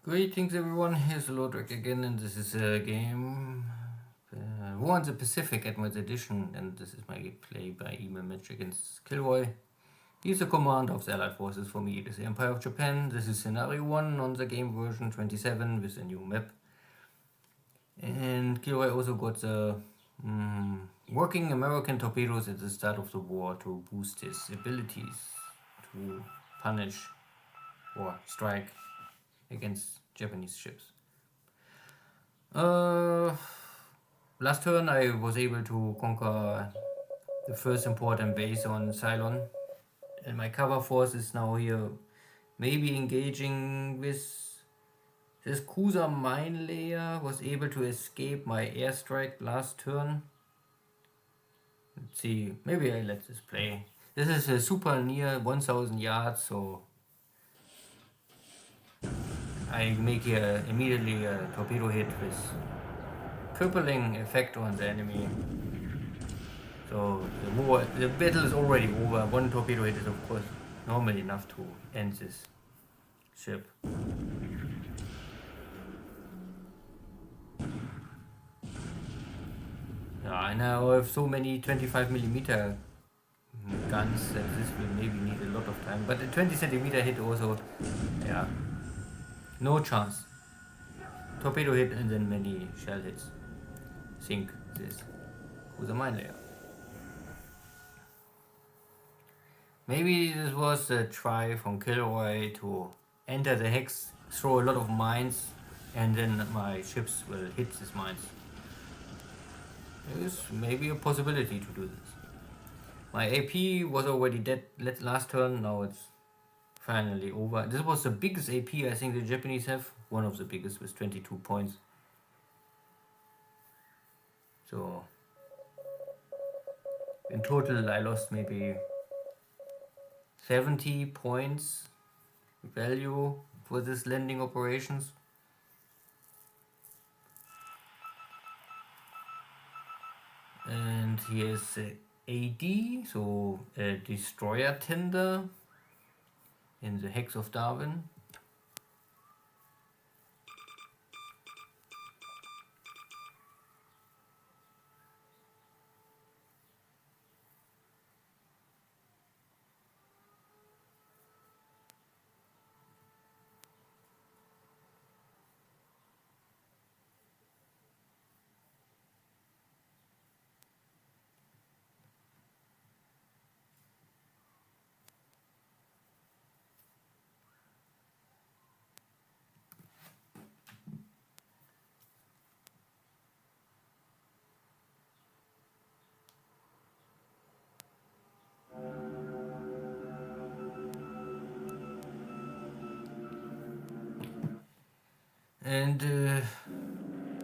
Greetings everyone, here's Lodrick again, and this is a game War in the Pacific Admiral's Edition, and this is my play by email match against KilRoy. He's the commander of the Allied forces. For me it is the Empire of Japan. This is scenario 1 on the game version 27 with a new map. And KilRoy also got the working American torpedoes at the start of the war to boost his abilities to punish or strike against Japanese ships. Last turn I was able to conquer the first important base on Ceylon, and my cover force is now here maybe engaging with this cruiser mine layer. Was able to escape my airstrike last turn. Let's see, maybe I let this play. This is a super near 1000 yards, so I make here immediately a torpedo hit with crippling effect on the enemy. So the battle is already over. One torpedo hit is of course normally enough to end this ship. Yeah, and now I have so many 25mm guns that this will maybe need a lot of time. But a 20cm hit also, yeah, no chance. Torpedo hit and then many shell hits sink this cruiser mine layer. Maybe this was a try from KilRoy to enter the hex, throw a lot of mines, and then my ships will hit these mines. There is maybe a possibility to do this. My AP was already dead last turn, now it's finally over. This was the biggest AP I think the Japanese have, one of the biggest with 22 points. So in total I lost maybe 70 points value for this landing operations. And here's AD, so a destroyer tender in the Hex of Darwin. And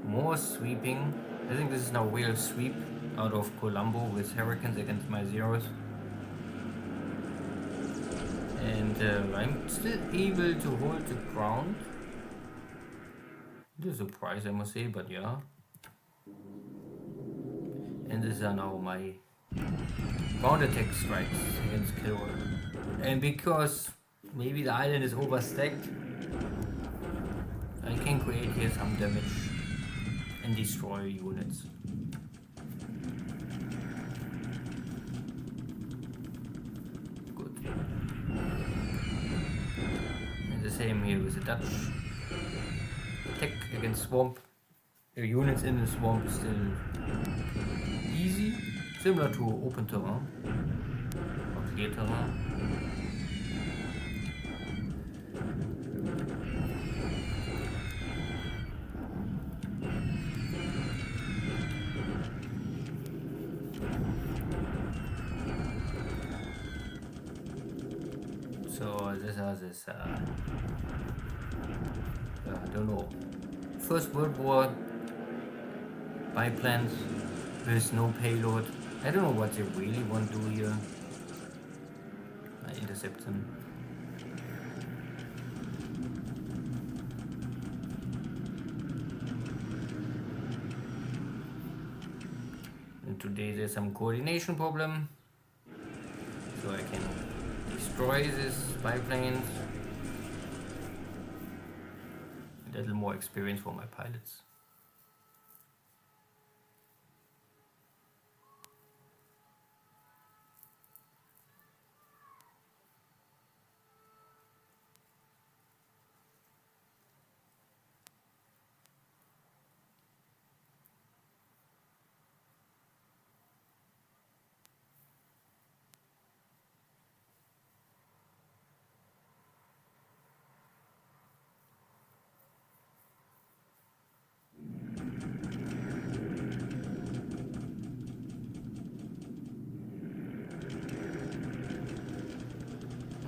more sweeping. I think this is now real sweep out of Colombo with Hurricanes against my zeros. And I'm still able to hold the ground. It is a surprise, I must say, but yeah. And these are now my ground attack strikes against KilRoy. And because maybe the island is overstacked, I can create here some damage and destroy units. Good. And the same here with the Dutch. Attack against swamp. The units in the swamp is still easy, similar to open terrain or clear terrain. So these are this, I don't know, First World War biplanes with no payload. I don't know what they really want to do here. I intercept them. And today there's some coordination problem, so I can destroy these biplanes. little more experience for my pilots.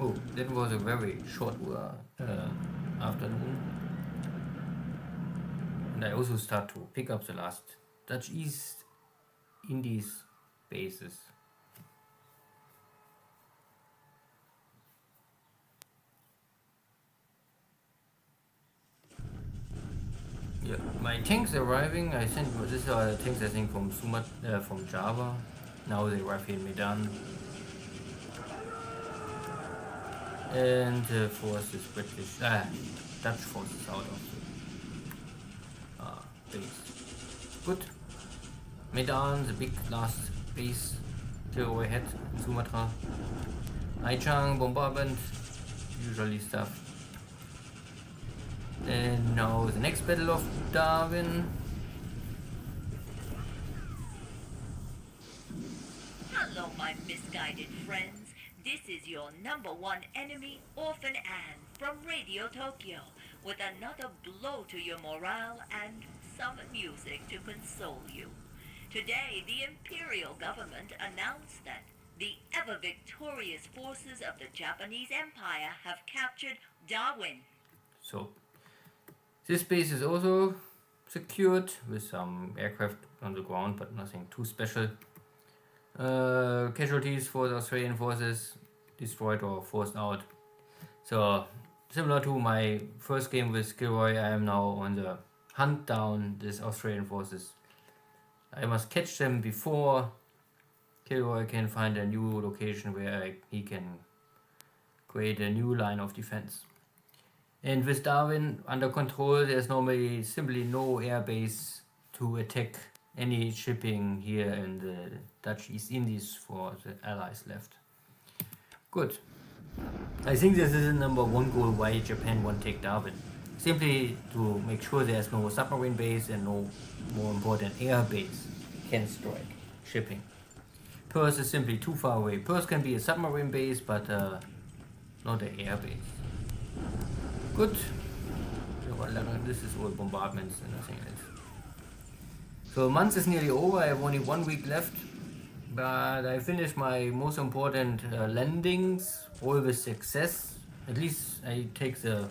Oh, that was a very short afternoon. And I also start to pick up the last Dutch East Indies bases. Yeah, my tanks arriving. I sent these are tanks I think from from Java. Now they arrive here in Medan. And the force is Dutch forces out of the base. Good. Medan, the big last base, KilRoy had in Sumatra. Aichang, bombardment, usually stuff. And now the next battle of Darwin. Hello, my misguided friends. This is your #1 enemy, Orphan Anne, from Radio Tokyo, with another blow to your morale and some music to console you. Today, the Imperial government announced that the ever-victorious forces of the Japanese Empire have captured Darwin. So, this base is also secured with some aircraft on the ground, but nothing too special. Casualties for the Australian forces destroyed or forced out. So, similar to my first game with KilRoy, I am now on the hunt down these Australian forces. I must catch them before KilRoy can find a new location where he can create a new line of defense. And with Darwin under control, there's normally simply no airbase to attack any shipping here in the Dutch East Indies for the Allies left. Good. I think this is the #1 goal why Japan won't take Darwin. Simply to make sure there's no submarine base and no more important air base can strike shipping. Perth is simply too far away. Perth can be a submarine base, but not an air base. Good. This is all bombardments and nothing else. So a month is nearly over. I have only 1 week left, but I finished my most important landings, all with success. At least I take the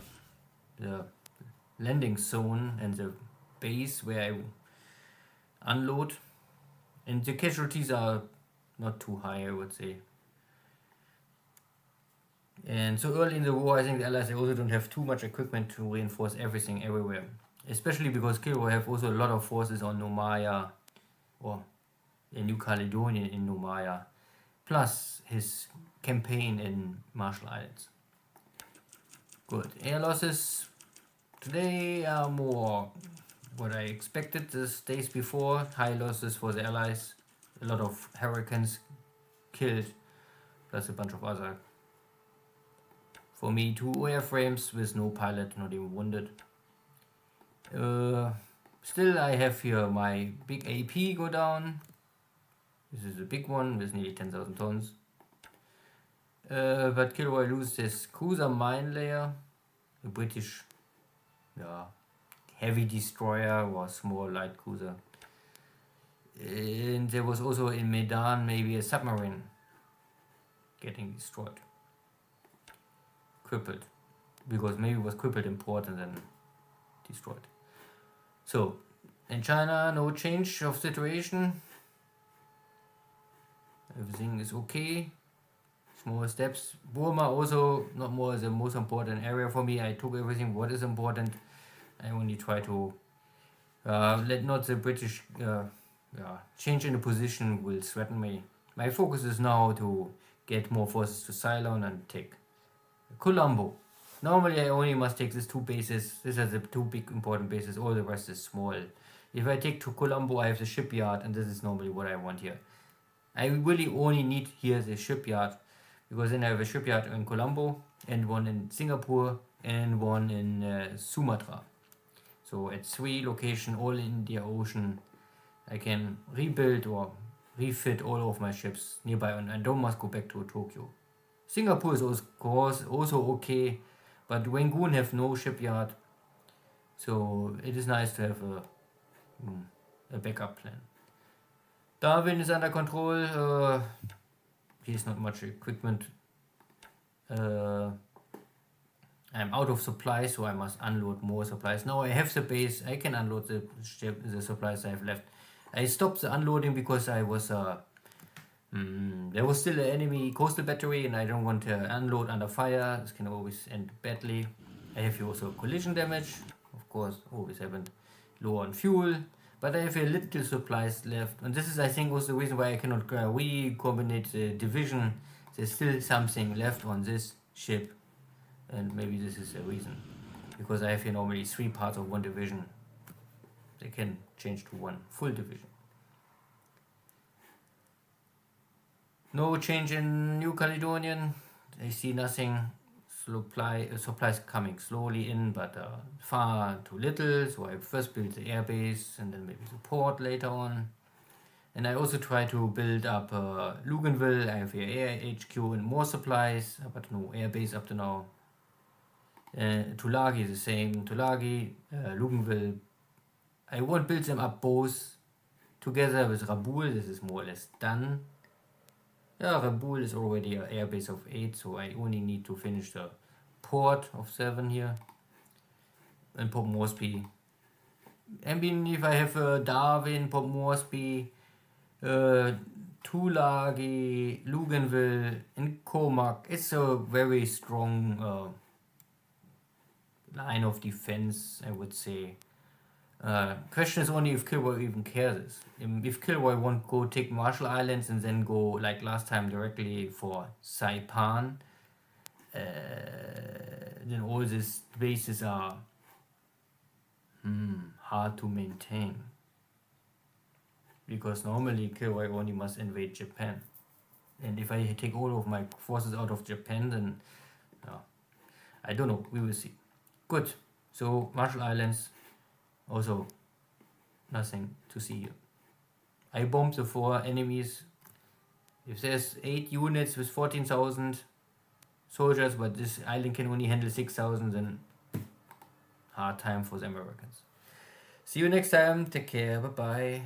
landing zone and the base where I unload, and the casualties are not too high, I would say. And so early in the war, I think the Allies also don't have too much equipment to reinforce everything everywhere. Especially because KilRoy have also a lot of forces on Nomaya, or in New Caledonia in Nomaya, plus his campaign in Marshall Islands. Good. Air losses today are more what I expected the days before. High losses for the Allies. A lot of Hurricanes killed, plus a bunch of other. For me, 2 airframes with no pilot, not even wounded. Still, I have here my big AP go down. This is a big one with nearly 10,000 tons. But KilRoy loses his cruiser mine layer, a British heavy destroyer or small light cruiser. And there was also in Medan maybe a submarine getting destroyed. Crippled. Because maybe it was crippled in port and then destroyed. So, in China, no change of situation. Everything is okay. Small steps. Burma also not more the most important area for me. I took everything what is important. I only try to let not the British change in the position will threaten me. My focus is now to get more forces to Ceylon and take Colombo. Normally I only must take these two bases. These are the two big important bases. All the rest is small. If I take to Colombo, I have the shipyard, and this is normally what I want here. I really only need here the shipyard, because then I have a shipyard in Colombo, and one in Singapore, and one in Sumatra. So at 3 locations, all in India Ocean, I can rebuild or refit all of my ships nearby, and I don't must go back to Tokyo. Singapore is of course also okay, but Rangoon have no shipyard, so it is nice to have a backup plan. Darwin is under control. He's not much equipment. I'm out of supplies, so I must unload more supplies. Now I have the base. I can unload the supplies I have left. I stopped the unloading because I was there was still an enemy coastal battery, and I don't want to unload under fire. This can always end badly. I have here also collision damage. Of course, always happened. Low on fuel. But I have a little supplies left. And this is, I think, was the reason why I cannot recombine the division. There's still something left on this ship. And maybe this is the reason. Because I have here normally 3 parts of one division. They can change to one full division. No change in New Caledonian. I see nothing. Supplies coming slowly in, but far too little. So I first build the airbase and then maybe the port later on. And I also try to build up Luganville. I have here air HQ and more supplies, but no airbase up to now. Tulagi is the same. Tulagi, Luganville. I won't build them up both together with Rabul. This is more or less done. Yeah, Rabul is already an airbase of 8, so I only need to finish the port of 7 here. And Port Moresby. I mean, if I have Darwin, Port Moresby, Tulagi, Luganville, and Comac, it's a very strong line of defense, I would say. Question is only if KilRoy even cares. If KilRoy won't go take Marshall Islands and then go like last time directly for Saipan, then all these bases are hard to maintain. Because normally KilRoy only must invade Japan. And if I take all of my forces out of Japan, then I don't know, we will see. Good, so Marshall Islands, also nothing to see here. I bombed the 4 enemies. If there's 8 units with 14,000 soldiers, but this island can only handle 6,000, then hard time for the Americans. See you next time, take care, bye bye.